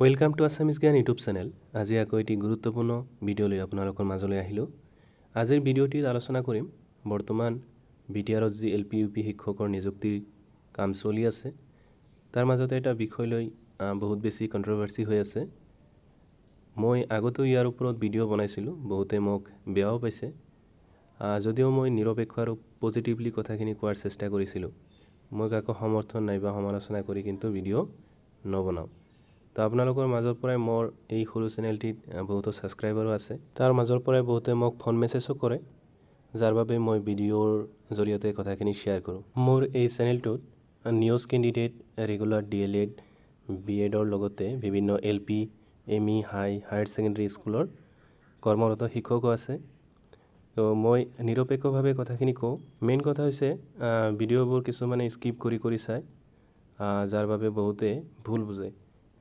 Welcome to Assamese জ্ঞান YouTube channel. আজি আকৌ এটি গুৰুত্বপূৰ্ণ ভিডিঅ' লৈ আপোনালোকৰ মাজলৈ আহিলোঁ। আজিৰ ভিডিঅ'টিত আলোচনা কৰিম বৰ্তমান বিটিআৰত যি এল পি ইউ পি শিক্ষকৰ নিযুক্তিৰ কাম চলি আছে তাৰ মাজতে এটা বিষয় লৈ বহুত বেছি কণ্ট্ৰভাৰ্চি হৈ আছে। মই আগতেও ইয়াৰ ওপৰত ভিডিঅ' বনাইছিলোঁ, বহুতে মোক বেয়াও পাইছে। যদিও মই নিৰপেক্ষ আৰু পজিটিভলি কথাখিনি কোৱাৰ চেষ্টা কৰিছিলোঁ, মই কাকো সমৰ্থন নাইবা সমালোচনা কৰি কিন্তু ভিডিঅ' নবনাওঁ। তো আপোনালোকৰ মাজৰ পৰাই মোৰ এই সৰু চেনেলটিত বহুতো ছাবস্ক্ৰাইবাৰো আছে। তাৰ মাজৰ পৰাই বহুতে মোক ফোন মেছেজো কৰে, যাৰ বাবে মই ভিডিঅ'ৰ জৰিয়তে কথাখিনি শ্বেয়াৰ কৰোঁ। মোৰ এই চেনেলটোত নিউজ কেণ্ডিডেট, ৰেগুলাৰ DLED, BEdৰ লগতে বিভিন্ন LP, ME, হায়াৰ ছেকেণ্ডেৰী স্কুলৰ কৰ্মৰত শিক্ষকো আছে। তো মই নিৰপেক্ষভাৱে কথাখিনি কওঁ। মেইন কথা হৈছে ভিডিঅ'বোৰ কিছুমানে স্কিপ কৰি চায়, যাৰ বাবে বহুতে ভুল বুজে।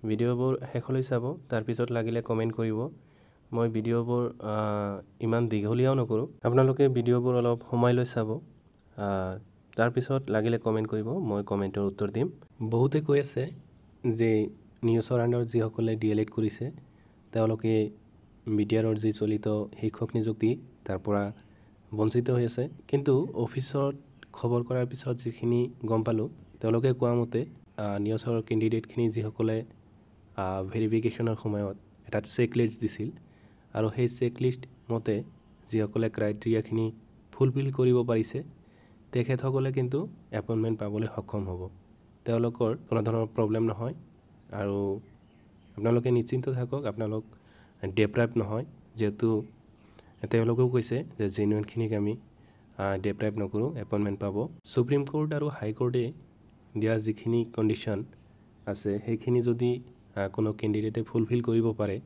ভিডিঅ'বোৰ শেষলৈ চাব, তাৰপিছত লাগিলে কমেণ্ট কৰিব। মই ভিডিঅ'বোৰ ইমান দীঘলীয়াও নকৰোঁ, আপোনালোকে ভিডিঅ'বোৰ অলপ সময় লৈ চাব, তাৰপিছত লাগিলে কমেণ্ট কৰিব, মই কমেণ্টৰ উত্তৰ দিম। বহুতে কৈ আছে যে নিউজৰ আণ্ডাৰত যিসকলে DLED কৰিছে তেওঁলোকে বিটিআৰৰ যি চলিত শিক্ষক নিযুক্তি তাৰ পৰা বঞ্চিত হৈ আছে। কিন্তু অফিচত খবৰ কৰাৰ পিছত যিখিনি গম পালোঁ, তেওঁলোকে কোৱা মতে নিউজৰ কেণ্ডিডেটখিনি যিসকলে ভেৰিফিকেশ্যনৰ সময়ত এটা চেকলিষ্ট দিছিল আৰু সেই চেকলিষ্ট মতে যিসকলে ক্ৰাইটেৰিয়াখিনি ফুলফিল কৰিব পাৰিছে তেখেতসকলে কিন্তু এপইণ্টমেণ্ট পাবলৈ সক্ষম হ'ব। তেওঁলোকৰ কোনো ধৰণৰ প্ৰব্লেম নহয় আৰু আপোনালোকে নিশ্চিন্ত থাকক, আপোনালোক ডেপ্ৰাইভ নহয়, যিহেতু তেওঁলোকেও কৈছে যে জেনুইনখিনিক আমি ডেপ্ৰাইভ নকৰোঁ, এপইণ্টমেণ্ট পাব। সুপ্ৰিম কোৰ্ট আৰু হাইকোৰ্টে দিয়া যিখিনি কণ্ডিশ্যন আছে সেইখিনি যদি কোনো কেণ্ডিডেটে ফুলফিল কৰিব পাৰে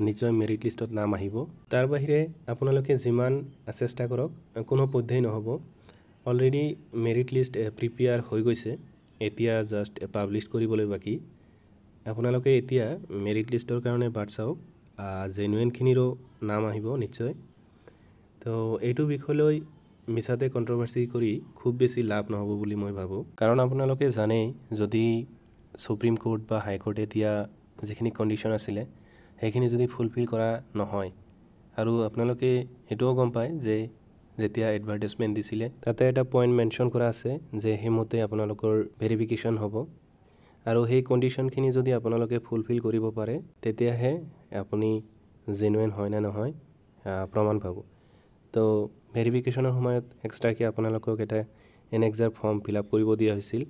নিশ্চয় মেৰিট লিষ্টত নাম আহিব। তাৰ বাহিৰে আপোনালোকে যিমান চেষ্টা কৰক কোনো পধ্যেই নহ'ব। অলৰেডি মেৰিট লিষ্ট প্ৰিপেয়াৰ হৈ গৈছে, এতিয়া জাষ্ট পাব্লিছ কৰিবলৈ বাকী। আপোনালোকে এতিয়া মেৰিট লিষ্টৰ কাৰণে বাট চাওক, জেনুইনখিনিৰো নাম আহিব নিশ্চয়। তো এইটো বিষয় লৈ মিছাতে কণ্ট্ৰভাৰ্চি কৰি খুব বেছি লাভ নহ'ব বুলি মই ভাবোঁ। কাৰণ আপোনালোকে জানেই, যদি সুপ্ৰিম কোৰ্ট বা হাইকোৰ্টে দিয়া যিখিনি কণ্ডিশ্যন আছিলে সেইখিনি যদি ফুলফিল কৰা নহয়, আৰু আপোনালোকে এইটোও গম পায় যে যেতিয়া এডভাৰটাইজমেণ্ট দিছিলে তাতে এটা পইণ্ট মেনশ্যন কৰা আছে যে সেইমতে আপোনালোকৰ ভেৰিফিকেশ্যন হ'ব, আৰু সেই কণ্ডিশ্যনখিনি যদি আপোনালোকে ফুলফিল কৰিব পাৰে তেতিয়াহে আপুনি জেনুইন হয় নে নহয় প্ৰমাণ পাব। তো ভেৰিফিকেশ্যনৰ সময়ত এক্সট্ৰাকৈ আপোনালোকক এটা এনেক্সাৰ ফৰ্ম ফিল আপ কৰিব দিয়া হৈছিল,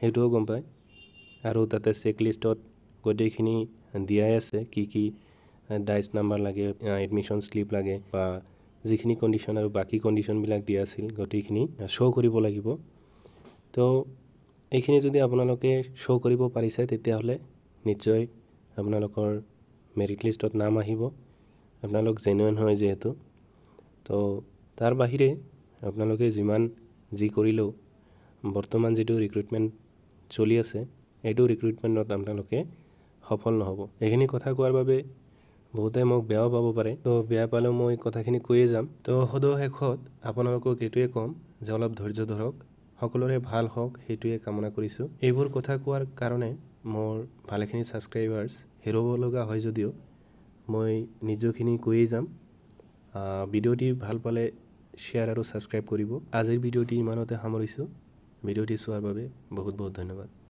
সেইটোও গম পায়। আৰু তাতে চেকলিষ্টত গোটেইখিনি দিয়াই আছে, কি ডাইচ নাম্বাৰ লাগে, এডমিশ্যন শ্লিপ লাগে বা যিখিনি কণ্ডিশ্যন আৰু বাকী কণ্ডিশ্যনবিলাক দিয়া আছিল গোটেইখিনি শ্ব' কৰিব লাগিব। তো এইখিনি যদি আপোনালোকে শ্ব' কৰিব পাৰিছে তেতিয়াহ'লে নিশ্চয় আপোনালোকৰ মেৰিট লিষ্টত নাম আহিব, আপোনালোক জেনুইন হয় যিহেতু। তো তাৰ বাহিৰে আপোনালোকে যিমান যি কৰিলেও বৰ্তমান যিটো ৰিক্ৰুইটমেণ্ট চলি আছে এইটো ৰিক্ৰুইটমেণ্টত আপোনালোকে সফল নহ'ব। এইখিনি কথা কোৱাৰ বাবে বহুতে মোক বেয়াও পাব পাৰে, তো বেয়া পালেও মই কথাখিনি কৈয়ে যাম। তো সদৌ শেষত আপোনালোকক এইটোৱে ক'ম যে অলপ ধৈৰ্য ধৰক, সকলোৰে ভাল হওক সেইটোৱে কামনা কৰিছোঁ। এইবোৰ কথা কোৱাৰ কাৰণে মোৰ ভালেখিনি ছাবস্ক্ৰাইবাৰ্ছ হেৰুৱাব লগা হয় যদিও মই নিজৰখিনি কৈয়ে যাম। ভিডিঅ'টি ভাল পালে শ্বেয়াৰ আৰু ছাবস্ক্ৰাইব কৰিব। আজিৰ ভিডিঅ'টি ইমানতে সামৰিছোঁ। ভিডিঅ'টি চোৱাৰ বাবে বহুত ধন্যবাদ।